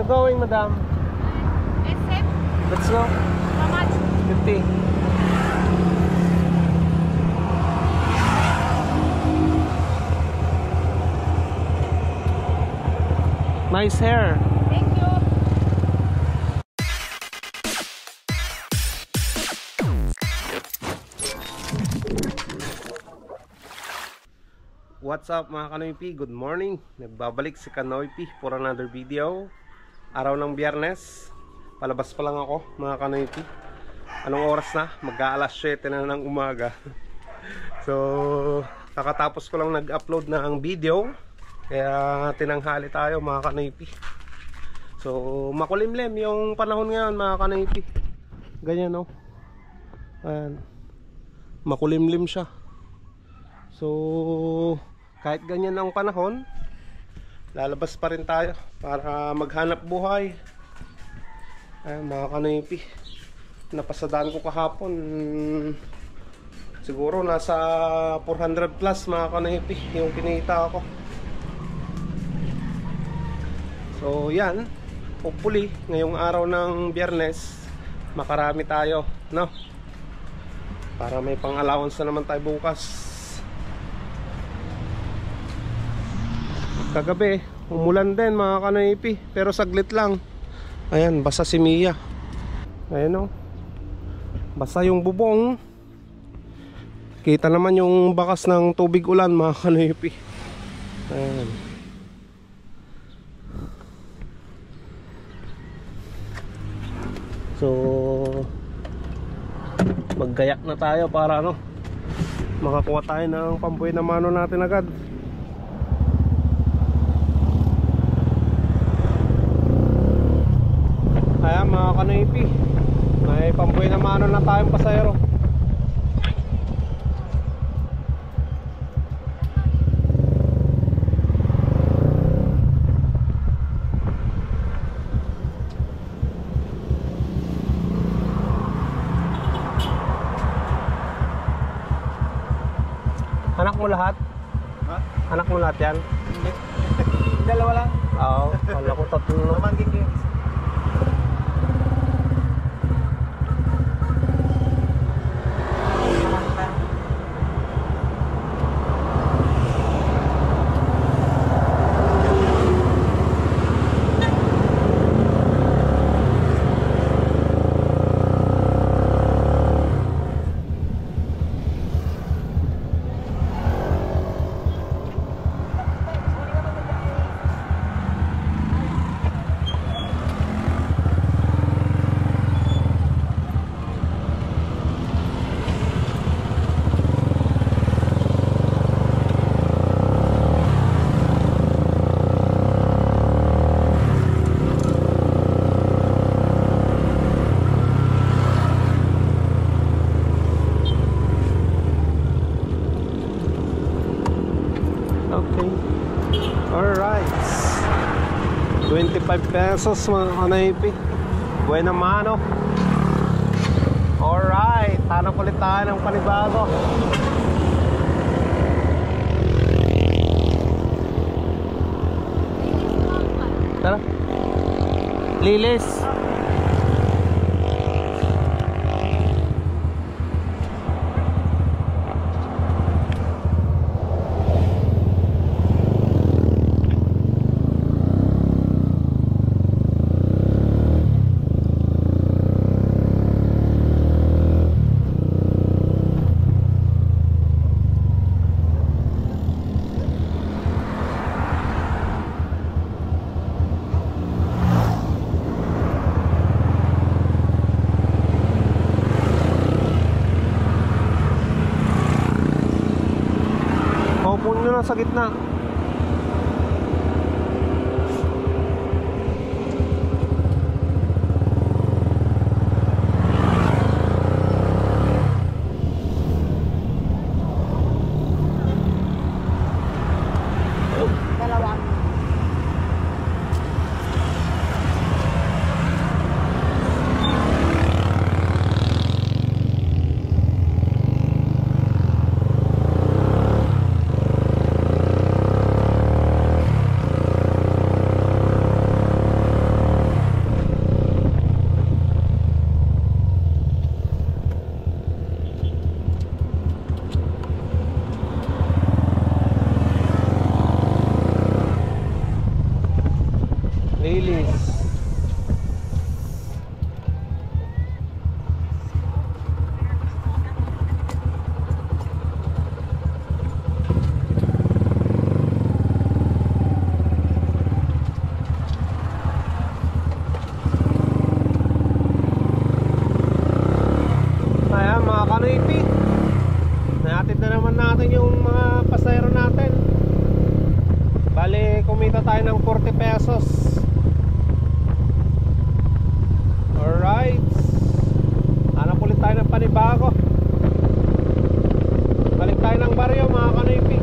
going, madam? SF? Let's go. How much? 50. Nice hair. Thank you. What's up mga Kanoypi? Good morning. Nagbabalik si Kanoypi for another video. Araw ng Biyernes. Palabas pa lang ako mga Kanoypi. Anong oras na? Mag-aalas 7 na ng umaga. So, kakatapos ko lang nag-upload na ang video. Kaya tinanghali tayo mga Kanoypi. So, makulimlim yung panahon ngayon mga Kanoypi. Ganyan no. Ayan. Makulimlim siya. So, kahit ganyan ang panahon, lalabas pa rin tayo para maghanap buhay. Ayan mga Kanoypi. Napasadaan ko kahapon. Siguro nasa 400 plus mga Kanoypi yung kinita ako. So yan, hopefully ngayong araw ng Biyernes makarami tayo, no? Para may pang-allowance na naman tayo bukas. Kagabi umulan din mga Kanoypi, pero saglit lang. Ayan, basa si Mia. Ayan o, basa yung bubong. Kita naman yung bakas ng tubig ulan mga Kanoypi. Ayan. So, maggayak na tayo para ano, makakuha tayo ng pambuhay na mano natin agad. Ayan mga Kanoypi, may pambuhay na mano na tayong pasahero. Anak mo lahat? Ha? Anak mo lahat yan? Hindi. Dalawa lang. Oo, wala ko tatlo. Pamangkin ko yung isa. Okay. Alright. 25 pesos mga Kanoypi. Buena mano. Alright. Hanap ulit tayo ng panibago. Tara. Lilis. Paupo nyo lang sa gitna. Dalawang. kumita tayo ng 40 pesos. Alright, hanap ulit tayo ng panibago. Balik tayo ng baryo mga kanoypi.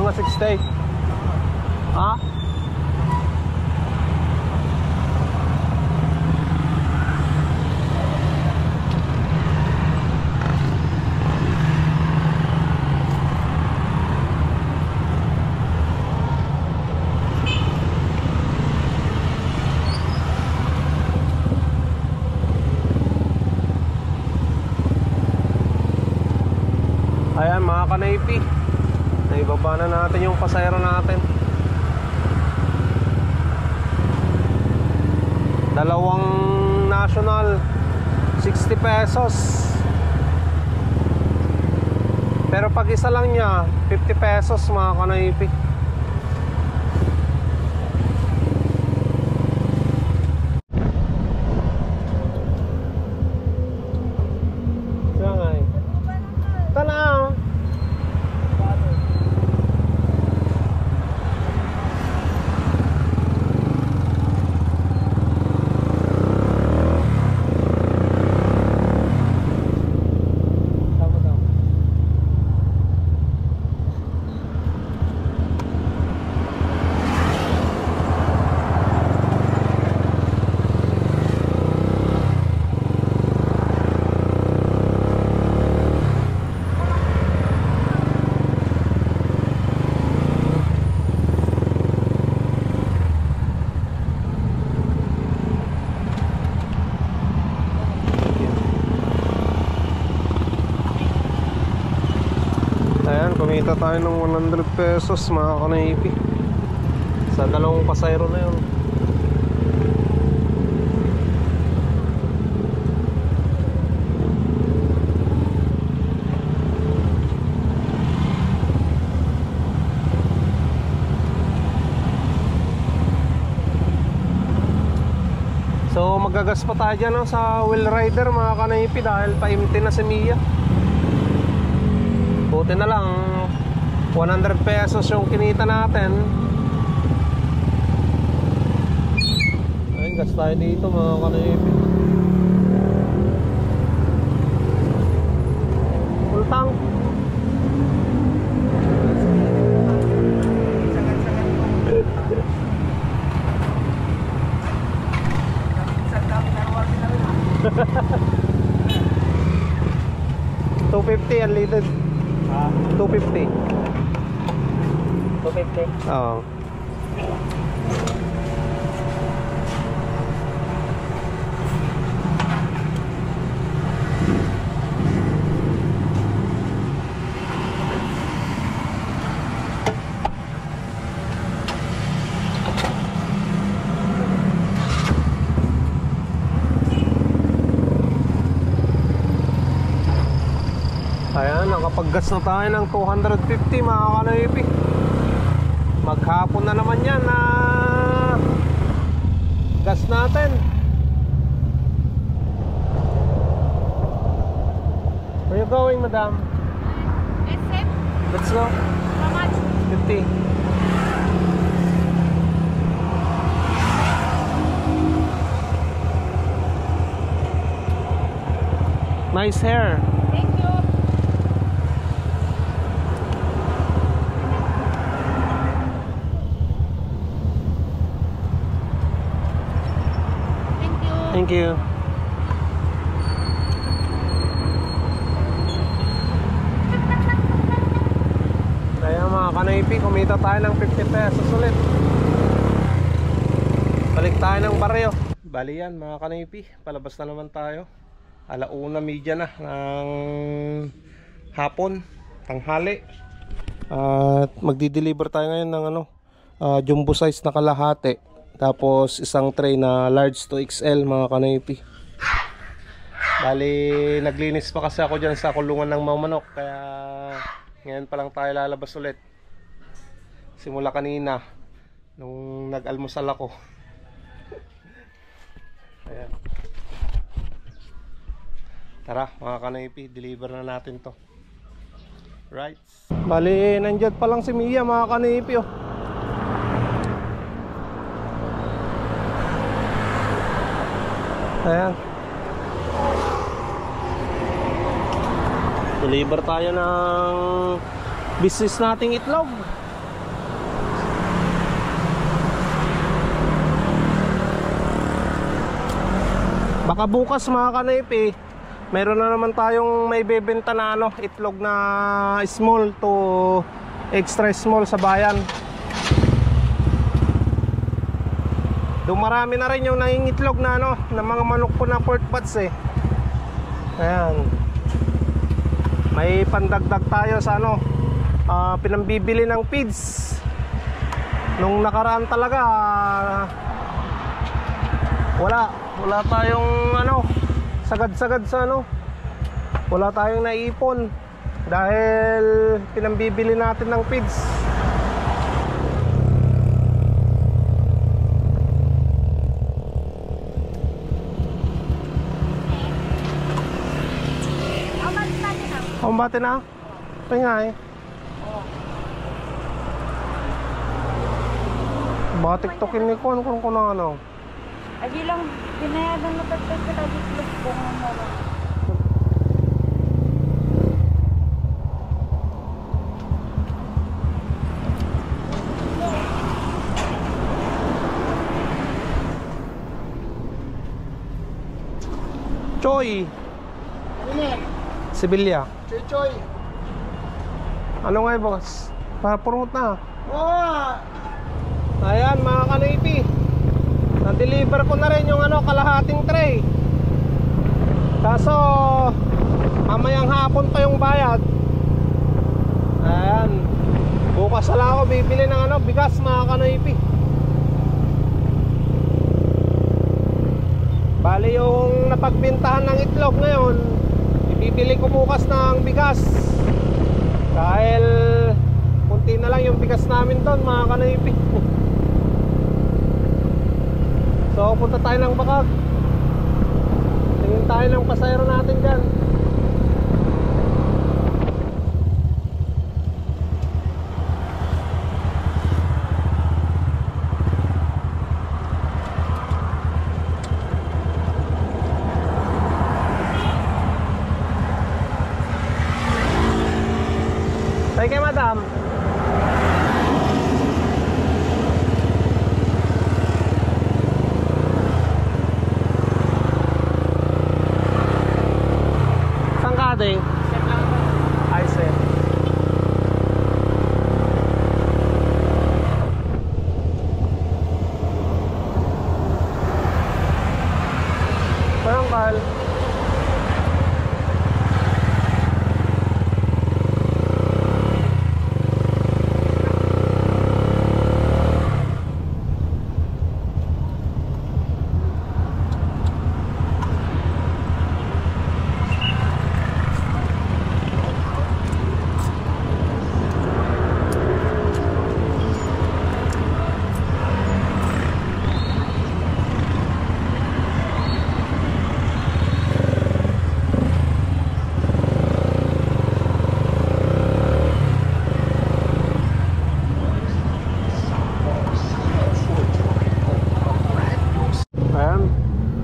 Mga 60. Ha? Ayan mga kanaypi, naibaba na natin yung pasayro natin. Dalawang national 60 pesos. Pero pag isa lang niya 50 pesos mga kanaypi. Sangay tanaw. Ayan, kumita tayo ng 100 pesos mga kanaypi sa dalawang pasayro na yun. So magagas pa tayo dyan, no, sa wheel rider mga kanaypi dahil paimti na si Mia. Buti na lang 100 pesos yung kinita natin. Ayun, gas tayo dito mga kanaypi. Full tank. $250 unleaded. 250. 250. Oo. Ayan, nakapaggas na tayo ng 250 mga kanaypi. Maghapon na naman yan na gas natin. Where you going, madam? SF? Let's go. How much? 50. Nice hair. Thank you. Thank you. Thank you. Kaya mga kanaypi, kumita tayo ng 50 pesos ulit. Balik tayo ng baryo. Bali yan mga kanaypi, palabas na naman tayo. 1:30 na ng hapon, tanghali. At magdi-deliver tayo ngayon ng jumbo size na kalahati. Tapos isang tray na large to XL mga kanoypi. Bali, naglinis pa kasi ako dyan sa kulungan ng mga manok. Kaya ngayon pa lang tayo lalabas ulit. Simula kanina nung nag-almusal ako. Ayan. Tara mga kanoypi, deliver na natin to. Right. Bali, nandyan pa lang si Mia mga kanoypi oh. Ayan. Deliver tayo ng business nating itlog. Baka bukas mga kanoypi, meron na naman tayong may bebenta na itlog na small to extra small sa bayan. Dumarami na rin yung nangingitlog na ng mga manok ko na pork butts eh. Ayan. May pandagdag tayo sa pinambibili ng feeds. Nung nakaraan talaga wala tayong sagad-sagad sa wala tayong naipon dahil pinambibili natin ng feeds. Kumbate na? Ito nga eh. Baka tiktokin ni Kon kung ano. Agi lang, binayadan na tagtag ka tayo itlog ko ng mara. Choy! Ano yan? Sibilya. Choy. Ano nga boss? Para promote na. Oh! Ayan mga kanoypi, na-deliver ko na rin yung kalahating tray. Kaso mamayang hapon pa yung bayad. Ayan. Bukas na lang ako bibili ng bigas mga kanoypi. Bali yung napagbintahan ng itlog ngayon, ibibili ko bukas ng bigas. Dahil kunti na lang yung bigas namin doon mga kanoypi. So punta tayo ng Bakag. Tingin tayo ng pasayro natin dyan. Say kay madam. Saan ka ating? Ay, sir. Parang kahal.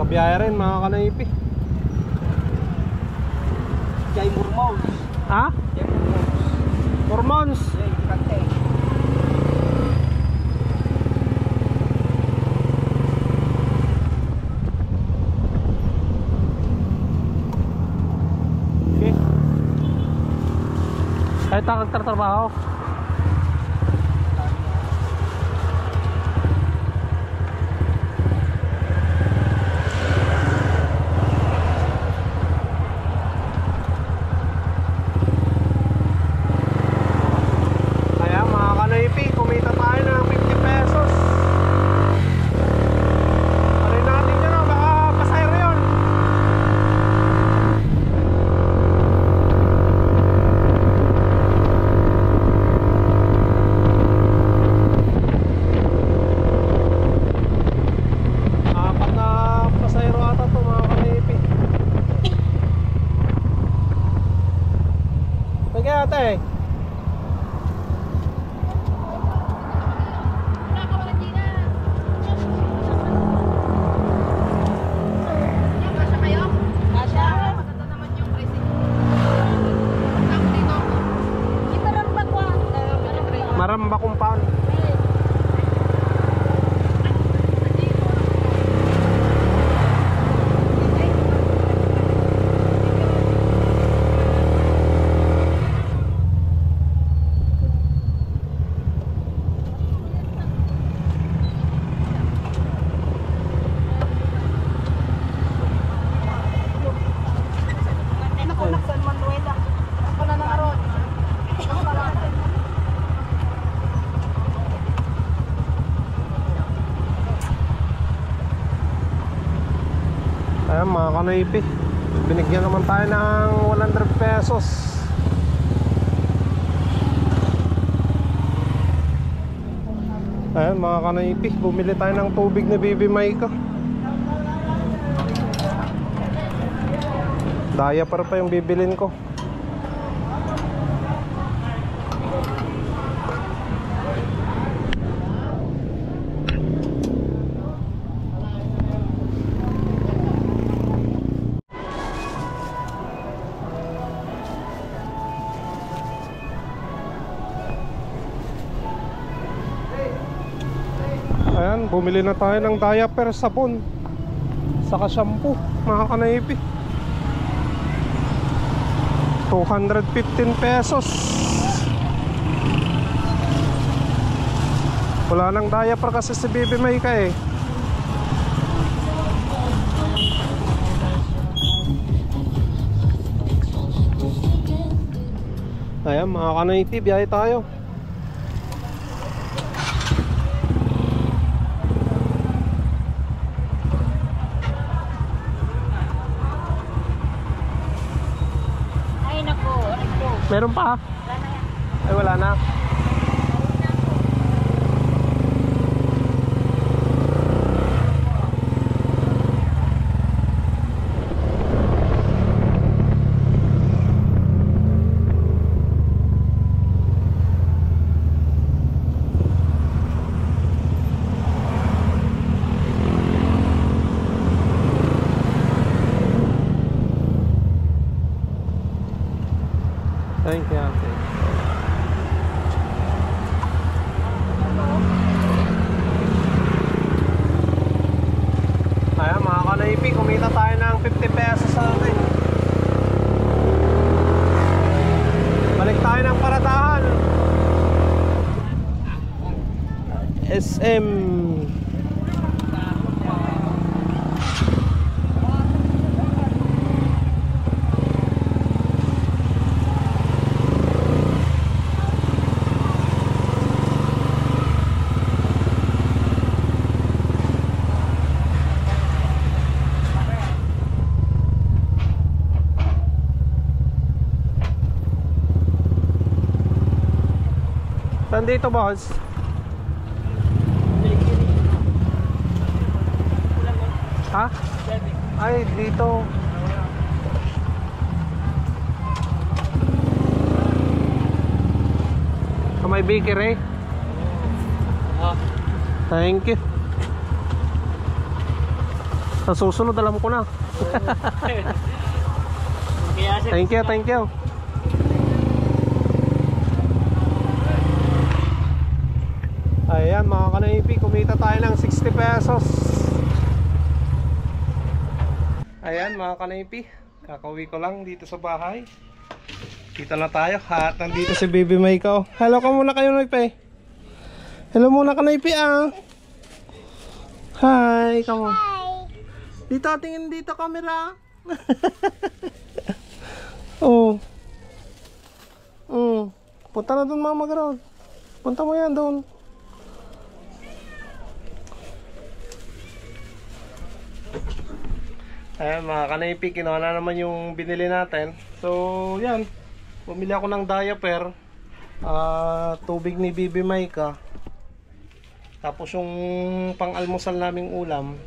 Biyaya rin mga kanoypi. Kay Murmons. Ha? Kay Murmons. Hormones. Kante. Okay. Kahit nakagtatrabaho. ate. Maramba compound. Ayan mga kanoypi, binigyan naman tayo ng 100 pesos. Ayan mga kanoypi, bumili tayo ng tubig ni Bibi Maika. Diaper pa yung bibilin ko. Ayan, bumili na tayo ng diaper, sabon, saka shampoo, mga kanaypi. 215 pesos. Wala nang diaper kasi si Bibi Maika eh. Ayan mga kanaypi, biyahe tayo. Meron pa? Ay wala na. Thank you. Ayan mga kanaypi, kumita tayo ng 50 pesos sa atin. Balik tayo ng paradahan. SM. Nandito boss. Ha? Ay dito. May bakery. Thank you. Sa susunod alam ko na. Thank you, thank you. Ayan mga kanaypi, kumita tayo ng 60 pesos. Ayan mga kanaypi, kakauwi ko lang dito sa bahay. Dito na tayo at nandito si Bibi Maika. Hello ka muna kayo Noype. Hello muna kanaypi ah. Hi, come on. Dito, tingin dito camera. Oh. Punta na doon mama Garod. Punta mo yan doon. Ayan mga kanaypi, kinuha na naman yung binili natin. So yan, bumili ako ng diaper, tubig ni Bibi Maika. Tapos yung pang-almusal naming ulam,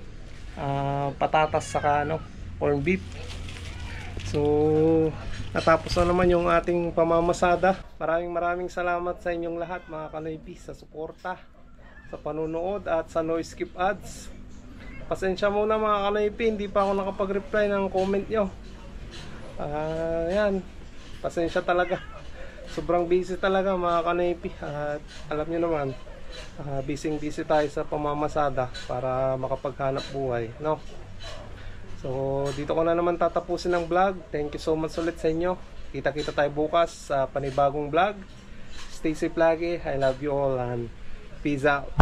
patatas saka corn beef. So Natapos na naman yung ating pamamasada. Maraming salamat sa inyong lahat mga Kanoypi sa suporta, sa panunood at sa no skip ads. Pasensya muna mga Kanoypi, hindi pa ako nakapag-reply ng comment nyo. Yan, pasensya talaga. Sobrang busy talaga mga Kanoypi. At alam nyo naman, busy tayo sa pamamasada para makapaghanap buhay, no? So dito ko na naman tatapusin ang vlog. Thank you so much ulit sa inyo. Kita-kita tayo bukas sa panibagong vlog. Stay safe lagi. I love you all and peace out.